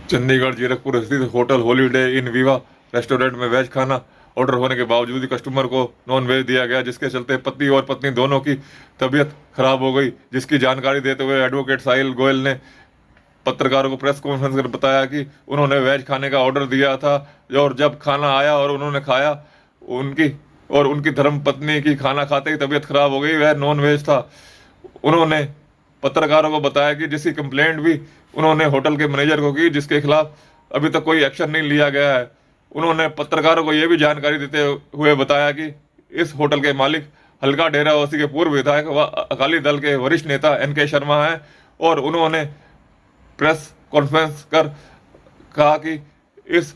चंडीगढ़ जीरकपुर स्थित hotel holiday इन Viva restaurant में veg खाना ऑर्डर होने के बावजूद ही कस्टमर को नॉन वेज दिया गया, जिसके चलते पति और पत्नी दोनों की तबीयत खराब हो गई। जिसकी जानकारी देते हुए एडवोकेट साहिल गोयल ने पत्रकारों को प्रेस कॉन्फ्रेंस कर बताया कि उन्होंने वेज खाने का ऑर्डर दिया था और जब खाना आया और उन्होंने खाया, उनकी धर्म पत्नी की खाना खाते ही तबीयत खराब हो गई, वह नॉन वेज था। उन्होंने पत्रकारों को बताया कि जिसकी कंप्लेंट भी उन्होंने होटल के मैनेजर को की, जिसके खिलाफ अभी तक कोई एक्शन नहीं लिया गया है। उन्होंने पत्रकारों को यह भी जानकारी देते हुए बताया कि इस होटल के मालिक हल्का डेरावासी के पूर्व विधायक व अकाली दल के वरिष्ठ नेता NK शर्मा हैं और उन्होंने प्रेस कॉन्फ्रेंस कर कहा कि इस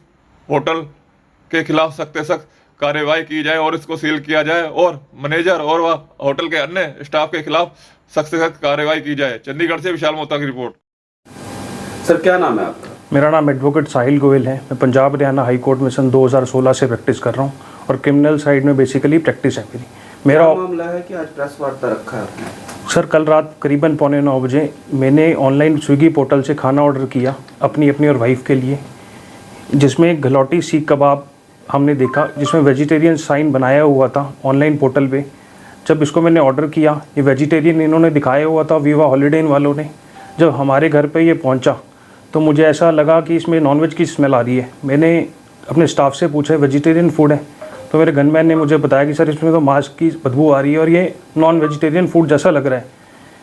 होटल के खिलाफ सख्त से सख्त कार्रवाई की जाए और इसको सील किया जाए और मैनेजर और वह होटल के अन्य स्टाफ के खिलाफ सख्त से सख्त कार्रवाई की जाए। चंडीगढ़ से विशाल मोहता की रिपोर्ट। सर क्या नाम है आपका? मेरा नाम एडवोकेट साहिल गोयल है। मैं पंजाब हरियाणा हाई कोर्ट में सन 2016 से प्रैक्टिस कर रहा हूँ और क्रिमिनल साइड में बेसिकली प्रैक्टिस है मेरा मामला है कि आज प्रेस वार्ता रखा है आपने? सर कल रात करीबन 8:45 बजे मैंने ऑनलाइन स्विगी पोर्टल से खाना ऑर्डर किया अपनी और वाइफ के लिए, जिसमें गलौटी सीख कबाब हमने देखा, जिसमें वेजिटेरियन साइन बनाया हुआ था ऑनलाइन पोर्टल पे। जब इसको मैंने ऑर्डर किया, ये वेजिटेरियन इन्होंने दिखाया हुआ था वीवा हॉलीडे इन वालों ने। जब हमारे घर पे ये पहुंचा तो मुझे ऐसा लगा कि इसमें नॉनवेज की स्मेल आ रही है। मैंने अपने स्टाफ से पूछा वेजिटेरियन फूड है, तो मेरे गनमैन ने मुझे बताया कि सर इसमें तो मांस की बदबू आ रही है और ये नॉन वेजिटेरियन फूड जैसा लग रहा है।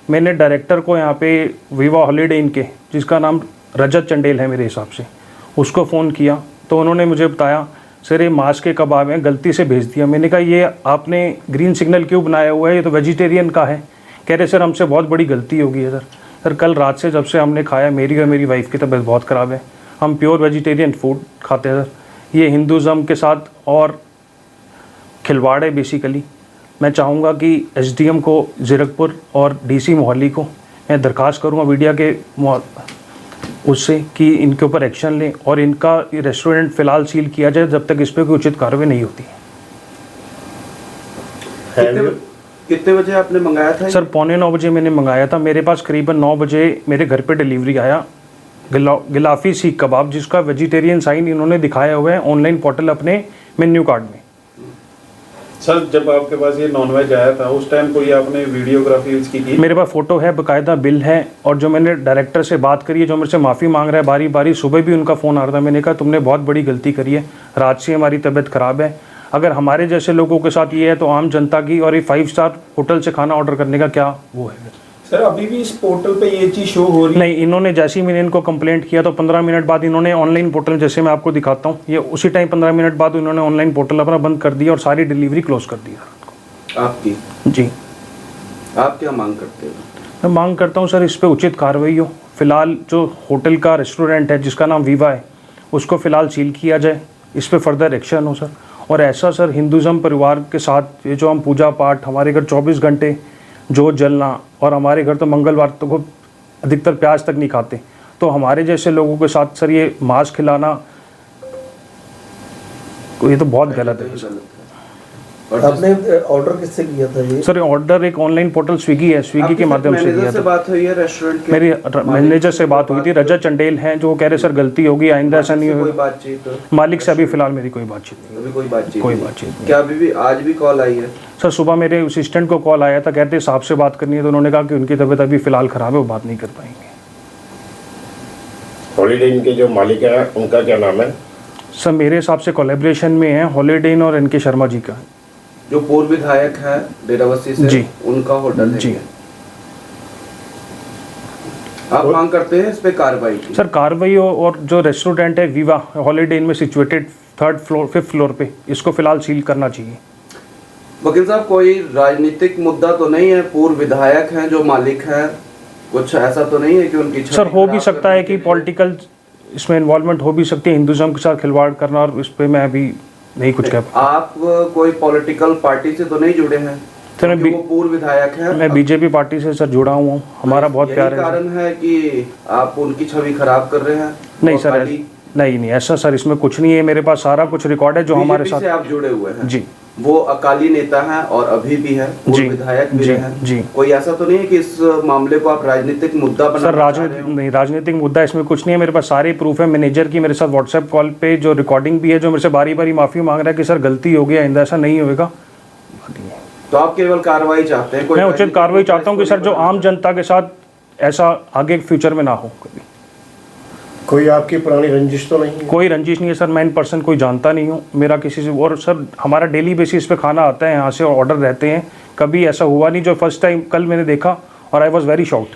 मैंने डायरेक्टर को यहाँ पे वीवा हॉलीडे इन के, जिसका नाम रजत चंडेल है मेरे हिसाब से, उसको फ़ोन किया तो उन्होंने मुझे बताया सर ये मांस के कबाब हैं, गलती से भेज दिया। मैंने कहा ये आपने ग्रीन सिग्नल क्यों बनाया हुआ है, ये तो वेजिटेरियन का है। कह रहे सर हमसे बहुत बड़ी गलती हो गई है सर कल रात से जब से हमने खाया, मेरी और मेरी वाइफ की तबीयत बहुत ख़राब है। हम प्योर वेजिटेरियन फूड खाते हैं सर। ये हिंदुज़म के साथ और खिलवाड़ है बेसिकली। मैं चाहूँगा कि SDM को जीरकपुर और DC मोहाली को मैं दरख्वास्त करूँगा मीडिया के उससे कि इनके ऊपर एक्शन लें और इनका रेस्टोरेंट फ़िलहाल सील किया जाए जब तक इस पर कोई उचित कार्रवाई नहीं होती। कितने बजे आपने मंगाया था? सर 8:45 बजे मैंने मंगाया था। मेरे पास करीबन 9 बजे मेरे घर पे डिलीवरी आया गिलाफी सीख कबाब, जिसका वेजिटेरियन साइन इन्होंने दिखाया हुआ है ऑनलाइन पोर्टल अपने मेन्यू कार्ड में। सर जब आपके पास ये नॉनवेज आया था उस टाइम कोई आपने वीडियोग्राफी इसकी की? मेरे पास फ़ोटो है, बाकायदा बिल है, और जो मैंने डायरेक्टर से बात करी है, जो मेरे से माफ़ी मांग रहा है बारी बारी, सुबह भी उनका फ़ोन आ रहा था। मैंने कहा तुमने बहुत बड़ी गलती करी है, रात से हमारी तबीयत ख़राब है। अगर हमारे जैसे लोगों के साथ ये है तो आम जनता की और ये 5 स्टार होटल से खाना ऑर्डर करने का क्या वो है? सर अभी भी इस पोर्टल पे ये चीज़ शो हो रही है? नहीं, इन्होंने जैसे ही मैंने इनको कंप्लेंट किया तो 15 मिनट बाद इन्होंने ऑनलाइन पोर्टल, जैसे मैं आपको दिखाता हूँ, ये उसी टाइम 15 मिनट बाद इन्होंने ऑनलाइन पोर्टल अपना बंद कर दिया और सारी डिलीवरी क्लोज कर दिया। आपकी? जी। आप क्या मांग करते हो? मैं मांग करता हूँ सर इस पर उचित कार्रवाई हो। फिलहाल जो होटल का रेस्टोरेंट है जिसका नाम वीवा है, उसको फ़िलहाल सील किया जाए, इस पर फर्दर एक्शन हो सर। और ऐसा सर हिंदुज़म परिवार के साथ ये जो हम पूजा पाठ, हमारे घर 24 घंटे जोत जलना, और हमारे घर तो मंगलवार तो को अधिकतर प्याज तक नहीं खाते, तो हमारे जैसे लोगों के साथ सर ये मांस खिलाना ये तो बहुत गलत है। और आपने ऑर्डर किससे किया था ये? सर ऑर्डर एक ऑनलाइन पोर्टल स्विगी है, स्विगी के माध्यम से किया था। बात हुई है रेस्टोरेंट के? मेरी मैनेजर से बात हुई थी, रजत चंडेल हैं, जो कह रहे सर गलती होगी, आइंदा ऐसा नहीं होगा। कोई बातचीत? मालिक से अभी फिलहाल मेरी कोई बातचीत नहीं। अभी कोई बातचीत? कोई बातचीत नहीं। क्या अभी भी आज भी कॉल आई है? सर सुबह मेरे असिस्टेंट को कॉल आया था, कहते साहब से बात करनी है, तो उन्होंने कहा कि उनकी तबीयत अभी फिलहाल ख़राब है, वो बात नहीं कर पाएंगे। हॉलीडे इन के जो मालिक है उनका क्या नाम है? सर मेरे हिसाब से कोलैबोरेशन में है हॉलीडे इन और NK शर्मा जी का। जो पूर्व विधायक है डेराबस्सी से, जी, उनका होटल है जी। आप मांग करते हैं इस पे कार्रवाई की? सर कार्रवाई हो, और जो रेस्टोरेंट है वीवा हॉलीडे इन में सिचुएटेड 5th फ्लोर पे, इसको फिलहाल सील करना चाहिए। वकील साहब कोई राजनीतिक मुद्दा तो नहीं है? पूर्व विधायक हैं जो मालिक हैं, कुछ ऐसा तो नहीं है कि उनकी? सर हो भी सकता है कि पॉलिटिकल इसमें इन्वॉल्वमेंट हो भी सकती है, हिंदुज़म के साथ खिलवाड़ करना, और इस पर मैं अभी नहीं कुछ कह पाता। आप कोई पॉलिटिकल पार्टी से तो नहीं जुड़े हैं? सर मैं वो पूर्व विधायक हैं। मैं BJP पार्टी से सर जुड़ा हुआ हूँ, हमारा बहुत प्यार है। कारण है कि आप उनकी छवि खराब कर रहे हैं? नहीं सर, नहीं ऐसा सर इसमें कुछ नहीं है, मेरे पास सारा कुछ रिकॉर्ड है जो हमारे साथ। आप जुड़े हुए हैं? जी। वो अकाली नेता हैं और अभी भी हैं, पूर्व जी, विधायक भी जी, हैं। जी। कोई ऐसा तो नहीं है कि इस मामले को आप राजनीतिक मुद्दा सर बनाना चाह रहे हो? नहीं, राजनीतिक मुद्दा इसमें कुछ नहीं है। मेरे पास सारे प्रूफ है। मैनेजर की मेरे साथ व्हाट्सएप कॉल पे जो रिकॉर्डिंग भी है, जो मेरे से बारी बारी माफ़ी मांग रहा है कि सर गलती हो गया, आइंदा ऐसा नहीं होएगा। तो आप केवल कार्रवाई चाहते हैं? कोई मैं उचित राजनीतिक कार्रवाई मुद्दा चाहता हूँ कि इसको सर जो नहीं आम जनता के साथ ऐसा आगे फ्यूचर में ना हो कभी। कोई आपकी पुरानी रंजिश तो नहीं है? कोई रंजिश नहीं है सर, मैं इन पर्सन कोई जानता नहीं हूँ मेरा किसी से। और सर हमारा डेली बेसिस पे खाना आता है यहाँ से, ऑर्डर रहते हैं, कभी ऐसा हुआ नहीं। जो फर्स्ट टाइम कल मैंने देखा और आई वॉज वेरी शॉक्ड।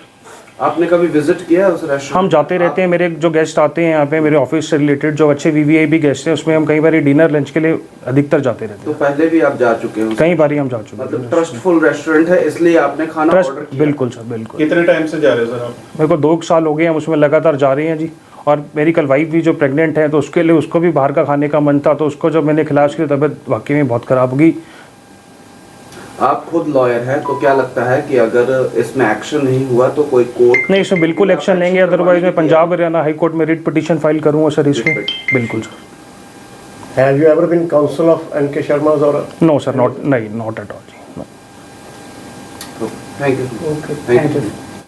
आपने कभी विजिट किया है उस रेस्टोरेंट? हम जाते रहते हैं, मेरे जो गेस्ट आते हैं यहाँ पे मेरे ऑफिस से रिलेटेड, जो अच्छे वीवीआईपी गेस्ट हैं, उसमें हम कई बार डिनर लंच के लिए अधिकतर जाते रहते तो पहले भी आप जा चुके हो? हैं। कई बार हम जा चुके हैं। मतलब ट्रस्टफुल रेस्टोरेंट है इसलिए आपने खाना ऑर्डर ट्रस्ट, किया? बिल्कुल सर, बिल्कुल। कितने टाइम से जा रहे हो सर आप? मेरे को 2 साल हो गए, हम उसमें लगातार जा रहे हैं जी। और मेरी कल वाइफ भी जो प्रेग्नेंट है, तो उसके लिए उसको भी बाहर का खाने का मन था, तो उसको जब मैंने खिलाया उसकी तबीयत वाकई में बहुत ख़राब होगी। आप खुद लॉयर हैं, तो क्या लगता है कि अगर इसमें एक्शन नहीं हुआ तो कोई कोर्ट? नहीं, इसमें बिल्कुल एक्शन लेंगे, अदरवाइज मैं पंजाब हरियाणा हाई कोर्ट में रिट पिटीशन फाइल करूँगा सर इसमें। बिल्कुल sir. Have you ever been counsel of N.K. Sharma's or? No sir, not, नहीं, नॉट एट ऑल जी, no. Thank you. Okay, thank thank you. you.